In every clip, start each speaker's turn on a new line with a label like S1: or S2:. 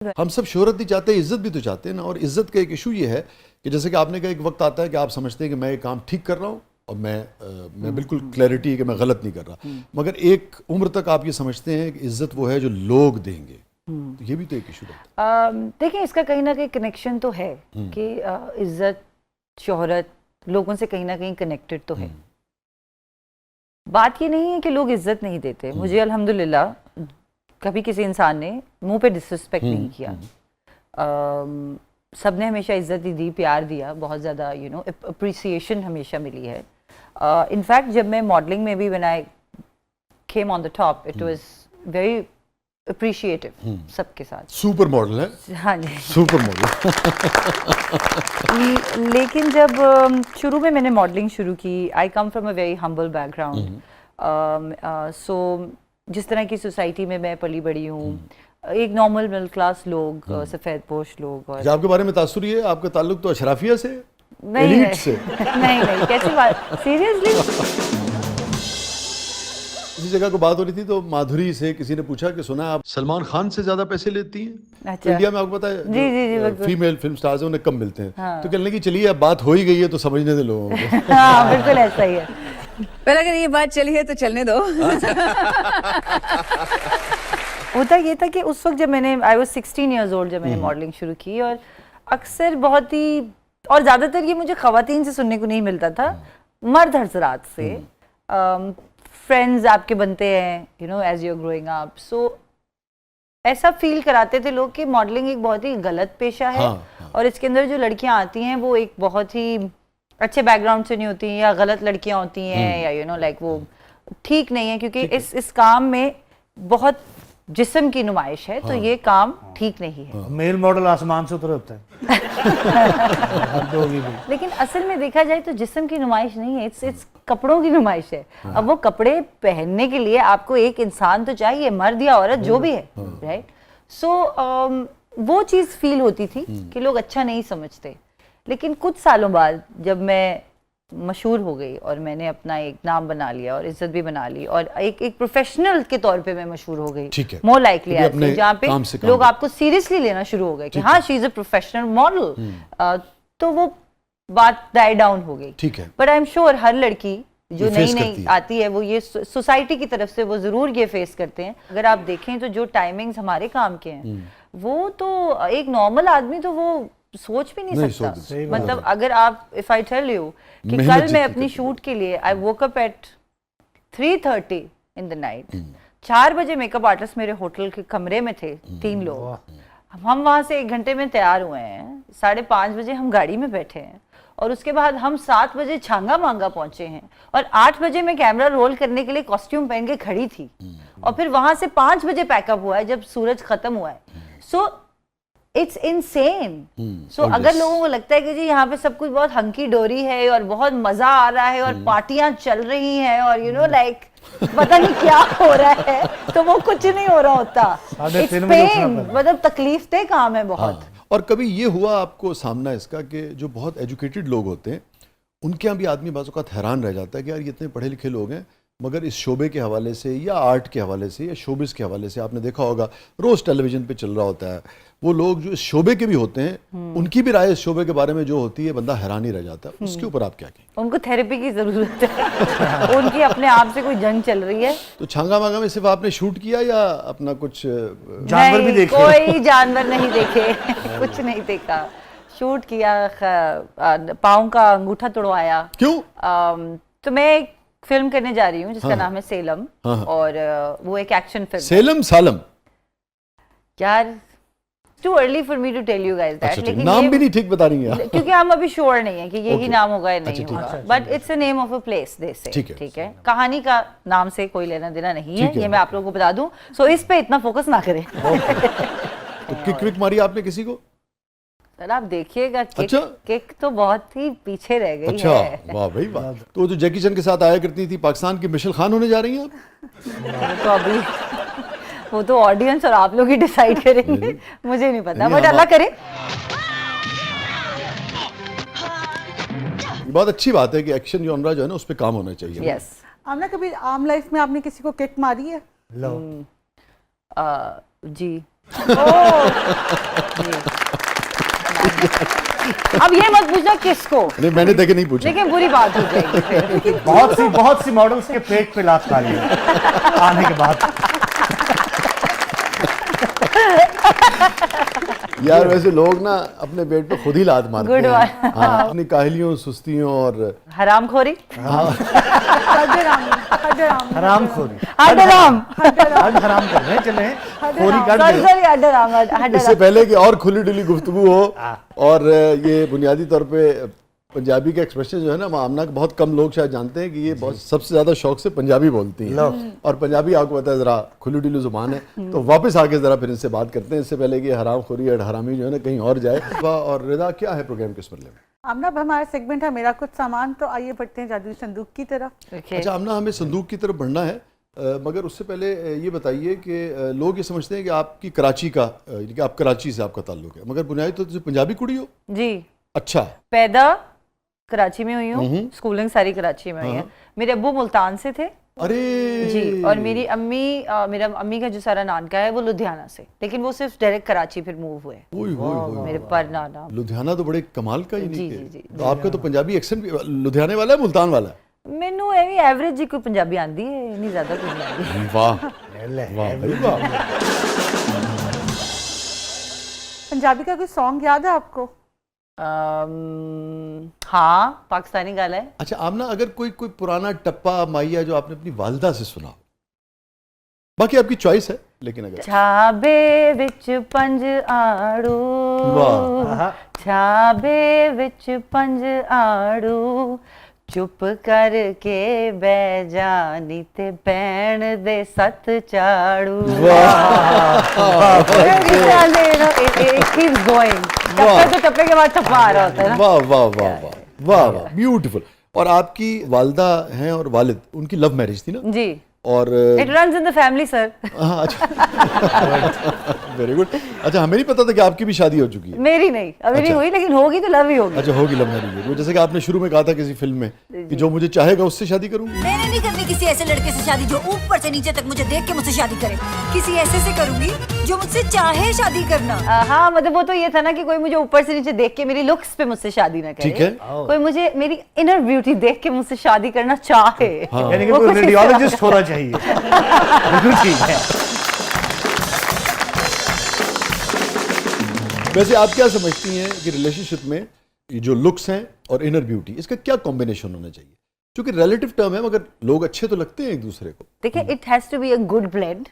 S1: हम सब शोहरत भी चाहते हैं, इज्जत भी तो चाहते हैं ना। और इज्जत का एक इशू ये है कि जैसे कि आपने कहा, एक वक्त आता है कि आप समझते हैं कि मैं ये काम ठीक कर रहा हूँ और मैं बिल्कुल क्लैरिटी है कि मैं गलत नहीं कर रहा, मगर एक उम्र तक आप ये समझते हैं कि इज्जत वो है जो लोग देंगे। तो ये भी तो एक इशू है।
S2: देखिए, इसका कहीं ना कहीं कनेक्शन तो है कि इज्जत, शोहरत लोगों से कहीं ना कहीं कनेक्टेड तो है। बात ये नहीं है कि लोग इज्जत नहीं देते। मुझे अल्हम्दुलिल्लाह कभी किसी इंसान ने मुंह पे डिसरिस्पेक्ट नहीं किया। सबने हमेशा इज्जत ही दी, प्यार दिया, बहुत ज़्यादा अप्रिसिएशन हमेशा मिली है। इनफैक्ट जब मैं मॉडलिंग में भी when I came on the top, it was very appreciative सबके साथ।
S1: सुपर मॉडल है।
S2: हाँ जी,
S1: सुपर मॉडल।
S2: लेकिन जब शुरू में मैंने मॉडलिंग शुरू की, I come from a very humble background. So जिस तरह की सोसाइटी में मैं पली बड़ी हूँ, एक नॉर्मल मिडिल क्लास लोग, सफ़ेद पोश लोग। और
S1: आपके बारे में तासुर ये है, आपका ताल्लुक तो अशराफिया से,
S2: नहीं
S1: एलीट
S2: है।
S1: से।
S2: नहीं, कैसी बात, सीरियसली।
S1: इसी जगह को बात हो रही थी तो माधुरी से किसी ने पूछा कि सुना आप सलमान खान से ज्यादा पैसे लेती हैं।
S2: अच्छा।
S1: तो इंडिया में आपको पता है
S2: जी,
S1: फीमेल फिल्म स्टार्स हैं उन्हें कम मिलते हैं। हाँ। तो कहने लगी चलिए अब बात हो ही गई है तो समझने दे लोगों को।
S2: हाँ, बिल्कुल ऐसा ही है।
S3: पर अगर ये बात चली है तो चलने दो।
S2: होता ये था कि उस वक्त जब मैंने, आई वाज 16 इयर्स ओल्ड जब मैंने मॉडलिंग शुरू की, और अक्सर बहुत ही, और ज़्यादातर ये मुझे ख़वातीन से सुनने को नहीं मिलता था, मर्द हज़रात से। फ्रेंड्स आपके बनते हैं as you are growing up. So ऐसा फील कराते थे लोग कि मॉडलिंग एक बहुत ही गलत पेशा है। हाँ। और इसके अंदर जो लड़कियां आती हैं वो एक बहुत ही अच्छे बैकग्राउंड से नहीं होती हैं, या गलत लड़कियां होती हैं, या लाइक वो ठीक नहीं है, क्योंकि इस काम में बहुत जिस्म की नुमाइश है। तो ये काम ठीक नहीं है।
S4: मेल मॉडल आसमान से उतरे होता है।
S2: लेकिन असल में देखा जाए तो जिस्म की नुमाइश नहीं है, इट्स कपड़ों की नुमाइश है। अब वो कपड़े पहनने के लिए आपको एक इंसान तो चाहिए, मर्द या औरत जो भी है, राइट। सो वो चीज़ फील होती थी कि लोग अच्छा नहीं समझते। लेकिन कुछ सालों बाद जब मैं मशहूर हो गई और मैंने अपना एक नाम बना लिया और इज्जत भी बना ली, और एक प्रोफेशनल के तौर पे मैं मशहूर हो गई, मोर लाइकली, जहाँ पे लोग आपको सीरियसली लेना शुरू हो गए कि हाँ she is a professional model, तो वो बात डाई डाउन हो गई।
S1: ठीक है।
S2: बट आई एम श्योर हर लड़की जो नई आती है वो ये सोसाइटी की तरफ से वो जरूर ये फेस करते हैं। अगर आप देखें तो जो टाइमिंग्स हमारे काम के हैं वो तो एक नॉर्मल आदमी तो वो सोच भी नहीं सकता। मतलब अगर आप, इफ आई टेल यू कि कल मैं अपनी शूट के लिए I woke up at 3:30 in the night, 4 बजे मेकअप आर्टिस्ट मेरे होटल के कमरे में थे, 3 लोग। हम वहां से 1 घंटे में तैयार हुए हैं, 5:30 बजे हम गाड़ी में बैठे हैं, और उसके बाद हम 7 बजे छांगा मांगा पहुंचे हैं, और 8 बजे मैं कैमरा रोल करने के लिए कॉस्ट्यूम पहन के खड़ी थी, और फिर वहां से 5 बजे पैकअप हुआ है जब सूरज खत्म हुआ है। So it's insane. सो अगर लोगों को लगता है कि जी यहाँ पे सब कुछ बहुत हंकी डोरी है और बहुत मजा आ रहा है और पार्टियां चल रही हैं और लाइक पता नहीं क्या हो रहा है, तो वो कुछ नहीं हो रहा होता। इट्स पेन, मतलब तकलीफ दे काम है बहुत।
S1: हाँ। और कभी ये हुआ आपको सामना इसका कि जो बहुत एजुकेटेड लोग होते हैं उनके यहाँ भी आदमी बाज़ औक़ात हैरान रह जाता है कि यार ये इतने पढ़े लिखे लोग हैं, मगर इस शोबे के हवाले से या आर्ट के हवाले से या शोबिस के हवाले से, आपने देखा होगा रोज़ टेलीविज़न पे चल रहा होता है, वो लोग जो इस शोबे के भी होते हैं उनकी भी राय इस शोबे के बारे में जो होती है, बंदा हैरान ही रह जाता है। उसके ऊपर आप क्या कहें?
S2: उनको थेरेपी की जरूरत है। उनकी अपने आप से कोई जंग चल रही है।
S1: तो छांगा मांगा में सिर्फ आपने शूट किया या अपना कुछ
S4: जानवर भी देखे?
S2: कोई जानवर नहीं देखे। कुछ नहीं देखा, शूट किया, पाँव का अंगूठा तोड़वाया।
S1: क्यों?
S2: तो मैं एक फिल्म करने जा रही हूँ जिसका नाम है सेलम। और वो एक एक्शन फिल्म।
S1: सेलम सालम
S2: यार, too early for me to tell you guys that.
S1: लेकिन नाम भी नहीं ठीक बता रही हैं
S2: क्योंकि हम अभी श्योर नहीं है कि यही नाम होगा या नहीं होगा, but it's a name of a place they से। ठीक है। कहानी का नाम से कोई लेना देना नहीं है, ये मैं आप लोगों को बता दूं। सो इस पे इतना फोकस ना करें।
S1: तो किक विक मारी आपने किसी को?
S2: सर आप देखिएगा,
S1: अच्छा?
S2: किक तो बहुत ही पीछे रह गई
S1: अच्छा,
S2: है।
S1: वाह भाई वाह। तो जो जैकी चैन के साथ आया करती थी, पाकिस्तान की मिशेल खान होने जा रही हैं आप?
S2: तो अभी वो तो ऑडियंस और आप लोग ही डिसाइड करेंगे, मुझे नहीं पता, बट अल्लाह करे।
S1: बहुत अच्छी बात है कि एक्शन जॉनरा जो है ना उस पे काम होना चाहिए।
S2: यस।
S5: आपने कभी आम लाइफ में आपने किसी को किक मारी है?
S4: लो।
S2: जी अब ये मत पूछना किसको,
S1: नहीं मैंने देखे नहीं पूछा।
S2: लेकिन बुरी बात हो जाएगी फिर।
S4: बहुत सी मॉडल्स के पेट पे लात मारी है आने के बाद।
S1: यार वैसे लोग ना अपने पेट पे खुद ही लात मारते
S2: Good
S1: हैं।
S2: one.
S1: हाँ, अपनी काहलियों, सुस्तियों और
S2: हरामखोरी,
S4: हरामखोरी,
S2: हडराम,
S4: हद हराम कर रहे हैं, चले खोरी काट
S2: सॉरी
S4: दे।
S2: सॉरी, हडराम,
S1: इससे
S2: हडराम।
S1: पहले कि और खुली डुली गुफ्तगू हो, और ये बुनियादी तौर पे पंजाबी का एक्सप्रेशन जो है ना, आमना के बहुत कम लोग शायद जानते हैं कि ये बहुत सबसे ज्यादा शौक से पंजाबी बोलती हैं, और पंजाबी आपको पता है जरा खुली डुली जुबान है। तो वापस आके जरा फिर इनसे बात करते हैं, इससे पहले कि हराम खोरी और हरामी जो है ना कहीं और जाए। और रिदा, क्या है प्रोग्राम के इस मरले में?
S5: आमना, अब हमारा सेगमेंट है मेरा कुछ सामान, तो आइए बढ़ते हैं जादुई संदूक की तरफ।
S1: अच्छा आमना, हमें संदूक की तरफ बढ़ना है, मगर उससे पहले ये बताइए कि लोग ये समझते हैं कि आपकी कराची का, कि आप कराची से आपका ताल्लुक है, मगर बुनियादी तौर से पंजाबी कुड़ी हो?
S2: जी,
S1: अच्छा।
S2: पैदा कराची में हुई हूँ, स्कूलिंग सारी कराची में हुई है। मेरे अब्बू मुल्तान से थे।
S1: अरे
S2: जी, और मेरी अम्मी, मेरा अम्मी का जो सारा नानका है वो लुधियाना से, लेकिन वो सिर्फ डायरेक्ट कराची फिर मूव हुए।
S1: ओए होए होए।
S2: मेरे परनाना
S1: लुधियाना तो बड़े कमाल का ही
S2: जी,
S1: नहीं
S2: जी,
S1: के।
S2: जी।
S1: तो आपका तो पंजाबी एक्सेंट भी लुधियाने वाला है, मुल्तान वाला है?
S2: मैनू एवरेज जी कोई पंजाबी आंदी है, नहीं ज्यादा कुछ नहीं आंदी।
S1: वाह वाह भाई वाह।
S5: पंजाबी का कोई सॉन्ग याद है आपको?
S2: हाँ, पाकिस्तानी गाना है।
S1: अच्छा आमना, अगर कोई कोई पुराना टप्पा माइया जो आपने अपनी वालदा से सुना हो, बाकी आपकी चॉइस है, लेकिन अगर
S2: छाबे विच पंज आड़ू,
S1: वाह।
S2: छाबे विच पंज आड़ू, चुप करके बह जानी ते बैण दे सत चाड़ू। टप्पे तो टप्पे के बाद टप्पा आ रहा होता है ना।
S1: वाह वाह वाह वाह वाह वाह, ब्यूटीफुल। और आपकी वालदा हैं और वालिद, उनकी लव मैरिज थी ना?
S2: जी,
S1: और
S2: it runs in the family sir.
S1: हाँ, अच्छा वेरी गुड। अच्छा, हमें नहीं पता था कि आपकी भी शादी हो चुकी है।
S2: मेरी नहीं, अभी नहीं
S1: अच्छा।
S2: हुई, लेकिन होगी तो लव ही होगी।
S1: अच्छा, होगी लव मैरिज। वो जैसे कि आपने शुरू में कहा था किसी फिल्म में कि जो मुझे चाहेगा उससे शादी करूंगी।
S6: मैंने नहीं करनी किसी ऐसे लड़के से शादी जो ऊपर से नीचे तक मुझे देख के मुझसे शादी करे। किसी ऐसे से करूंगी जो मुझसे चाहे शादी करना।
S2: हाँ, मतलब वो तो ये था ना कि कोई मुझे ऊपर से नीचे देख के मेरी लुक्स पे मुझसे शादी ना करे।
S1: ठीक है।
S2: कोई मुझे मेरी इनर ब्यूटी देख के मुझसे शादी करना चाहे।
S4: यानी कि
S2: वो
S4: कोई
S2: कुछ इस
S4: रेडियोलॉजिस्ट होना चाहिए। बिल्कुल ठीक है।
S1: वैसे आप क्या समझती हैं कि रिलेशनशिप में ये जो लुक्स हैं और इनर ब्यूटी, इसका क्या कॉम्बिनेशन होना चाहिए? क्योंकि रिलेटिव टर्म है, मगर लोग अच्छे तो लगते हैं एक दूसरे को।
S2: देखिए, it has to be a good blend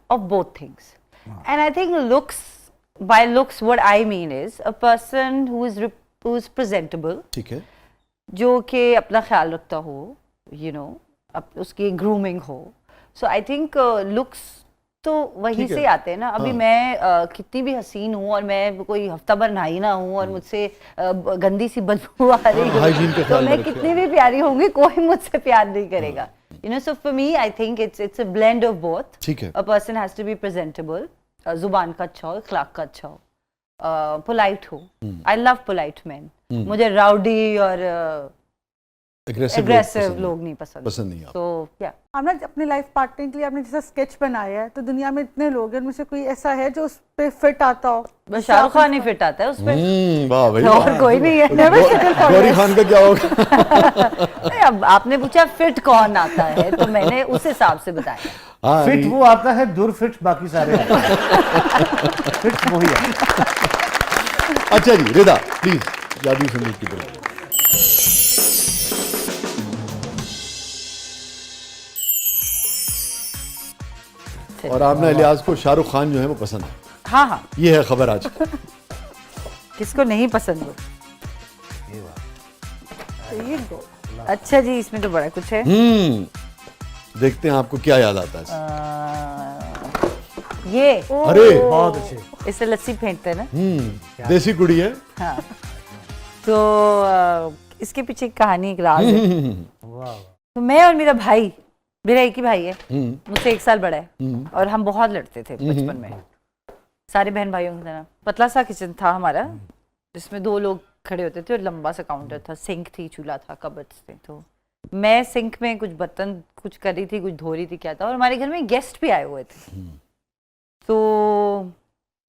S2: of both things, and I think looks, by looks what I mean is a person who is presentable,
S1: ठीक है।
S2: जो कि अपना ख्याल रखता हो, यू नो, उसकी ग्रूमिंग हो। सो आई थिंक लुक्स तो वहीं
S1: ठीक है।
S2: से आते हैं ना। अभी
S1: हाँ।
S2: मैं कितनी भी हसीन हूँ और मैं कोई हफ्ता भर नहाई ना हूँ और मुझसे गंदी सी बदबू आ रही हो,
S1: हाइजीन का
S2: तो
S1: ख्याल
S2: मैं
S1: रखें।
S2: कितनी भी प्यारी होंगी, कोई मुझसे प्यार नहीं करेगा। You know, so for me I think it's a blend of both.
S1: ठीक है।
S2: A person has to be presentable, जुबान का अच्छा हो, अखलाक का अच्छा हो, पोलाइट हो। I love polite man. मुझे राउडी और एग्रेसिव लोग नहीं पसंद
S1: नहीं।
S2: तो क्या
S5: आमना, अपने लाइफ पार्टनर के लिए आपने जैसा स्केच बनाया है, तो दुनिया में इतने लोग हैं, उनमें से कोई ऐसा है जो उस पे फिट आता हो?
S2: बस शाहरुख खान ही फिट आता है उस पे,
S1: वाह भाई,
S2: और कोई नहीं है। Never settle for
S1: Gauri
S2: less.
S1: Khan का क्या होगा?
S2: नहीं, अब आपने पूछा फिट कौन आता है, तो मैंने उस हिसाब से बताया।
S1: हाँ,
S4: फिट
S1: नहीं।
S4: वो आता है, दूर फिट बाकी सारे फिट वही है।
S1: अच्छा जी, रिदा प्लीज जादुई संदूक की तरफ। और आमना इलियास को शाहरुख खान जो है वो पसंद है।
S2: हाँ हाँ,
S1: ये है खबर आज।
S2: किसको नहीं पसंद हो। अच्छा जी, इसमें तो बड़ा कुछ है।
S1: देखते हैं आपको क्या याद आता है।
S2: ये
S1: अरे
S4: बहुत अच्छे।
S2: इससे लस्सी फेंटते हैं ना।
S1: देसी कुड़ी है।
S2: हाँ, तो इसके पीछे एक कहानी, एक राज है। तो मैं और मेरा भाई, मेरा एक ही भाई है, मुझसे 1 साल बड़ा है, और हम बहुत लड़ते थे बचपन में, सारे बहन भाइयों की तरह। पतला सा किचन था हमारा, जिसमें 2 लोग खड़े होते थे और लंबा सा काउंटर था, सिंक थी, चूल्हा था, कबर्ड्स थे। तो मैं सिंक में कुछ बर्तन कुछ कर रही थी, कुछ धो रही थी, क्या था, और हमारे घर में गेस्ट भी आए हुए थे। तो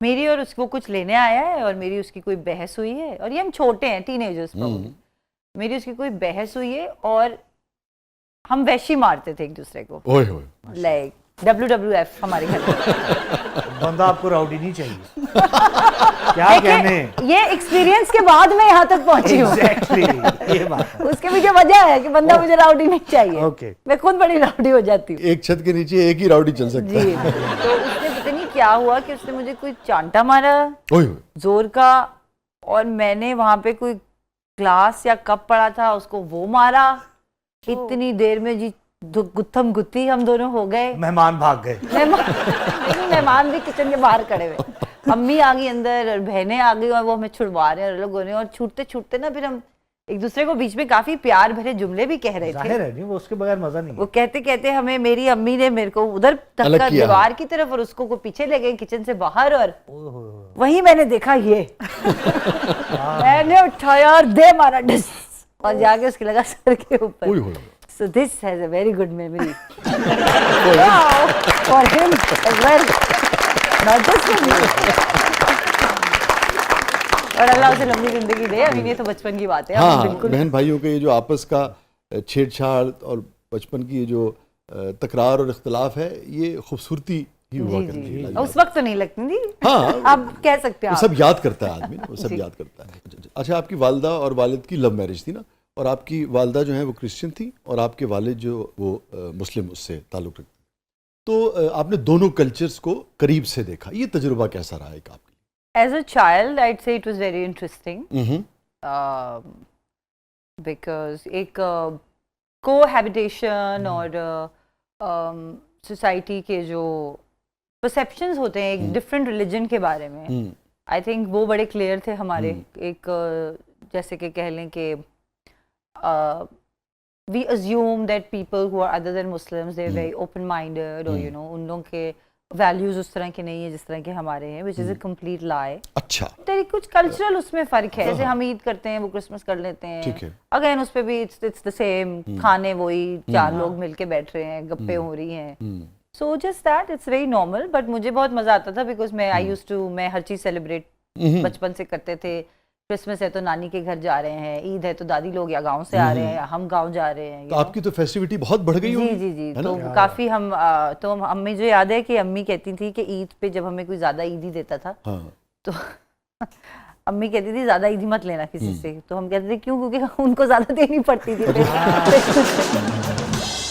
S2: मेरी और उसको कुछ लेने आया है और मेरी उसकी कोई बहस हुई है, और ये हम छोटे हैं, टीनेजर्स probably। मेरी उसकी कोई बहस हुई है और हम वैशी मारते थे एक दूसरे को,
S1: ओए होए
S2: लाइक WWF हमारे घर में।
S4: बंदा आपको राउडी नहीं चाहिए। क्या कहने।
S2: ये एक्सपीरियंस के बाद मैं यहाँ तक पहुंची हूँ।
S4: एग्जैक्टली ये बात है।
S2: उसके पीछे वजह है कि बंदा मुझे राउडी नहीं चाहिए।
S4: ओके।
S2: मैं खुद बड़ी राउडी हो जाती हूँ।
S1: एक छत के नीचे एक ही राउडी चल सकता
S2: जी।
S1: है।
S2: तो उसने पता नहीं क्या हुआ कि उसने मुझे कोई चांटा मारा
S1: ओए होए
S2: जोर का, और मैंने वहां पे कोई ग्लास या कप पड़ा था उसको वो मारा। इतनी देर में जी गुत्थम गुत्ती हम दोनों हो गए।
S4: मेहमान भाग गए।
S2: मेहमान भी किचन के बाहर खड़े हुए, अम्मी आ गई अंदर और बहनें आ गई और वो हमें छुड़वा रहे हैं और लोग, और छूटते छूटते ना फिर हम एक दूसरे को बीच में काफी प्यार भरे जुमले भी कह रहे थे।
S4: जाहिर है नहीं, वो उसके बगैर मजा नहीं
S2: वो कहते कहते हमें, मेरी अम्मी ने मेरे को उधर
S1: अलग
S2: धक्का
S1: किया।
S2: दीवार की तरफ और उसको को पीछे ले गए किचन से बाहर, और वहीं मैंने देखा ये मैंने उठाया और दे मारा डिस, और जाके उसके लगा सर के ऊपर।
S1: ओए होए
S2: So this has a very good memory. Wow, for him as well, not just for me. और अल्लाह उसे लंबी जिंदगी दे। अभी ये तो बचपन की बात है।
S1: हाँ,
S2: हम बिल्कुल
S1: बहन भाइयों के ये जो आपस का छेड़छाड़ और बचपन की ये जो तकरार और इख्तलाफ है, ये खूबसूरती ही हुआ
S2: जी
S1: करती
S2: जी
S1: है।
S2: उस वक्त तो नहीं लगती थी।
S1: हाँ,
S2: आप कह सकते हैं
S1: वो
S2: आप।
S1: सब याद करता है आदमी ना, वो सब
S2: जी।
S1: याद करता है। अच्छा, आपकी वालदा और वालिद की लव मैरिज थी ना, और आपकी वालदा जो है वो क्रिश्चियन थी और आपके वालिद जो वो मुस्लिम उससे ताल्लुक़ रखते, तो आपने दोनों कल्चर्स को करीब से देखा, ये तजुर्बा कैसा रहा एक आपके
S2: As a child, I'd say it was very interesting.
S1: लिए?
S2: Because एक cohabitation और सोसाइटी के जो परसेप्शंस होते हैं एक डिफरेंट रिलीजन के बारे में, आई थिंक वो बड़े क्लियर थे हमारे। एक जैसे कि कह लें कि we assume that people who are other than Muslims they are very open minded, और यू नो उन लोगों के वैल्यूज उस तरह के नहीं है जिस तरह के हमारे हैं, विच इज़ अ कंप्लीट लाई।
S1: अच्छा,
S2: तेरी कुछ कल्चरल उसमें फर्क है, जैसे हम ईद करते हैं वो क्रिसमस कर लेते हैं,
S1: ठीक है।
S2: अगेन उस पे भी इट्स द सेम, खाने वही, चार लोग मिलके बैठ रहे हैं, गप्पे हो रही हैं, so just that it's very normal. But मुझे बहुत मजा आता था बिकॉज मैं हर चीज सेलिब्रेट बचपन से करते थे। क्रिसमस है तो नानी के घर जा रहे हैं, ईद है तो दादी लोग या गांव से आ रहे हैं या हम गांव जा रहे हैं।
S1: तो आपकी तो फेस्टिविटी बहुत बढ़ गई
S2: जी
S1: होगी,
S2: जी जी,
S1: है
S2: तो
S1: ना?
S2: काफी हम तो अम्मी जो याद है कि अम्मी कहती थी कि ईद पे जब हमें कोई ज्यादा ईदी देता था
S1: हाँ,
S2: तो अम्मी कहती थी ज्यादा ईदी मत लेना किसी से, तो हम कहते थे क्यों, क्योंकि उनको ज्यादा देनी पड़ती थी।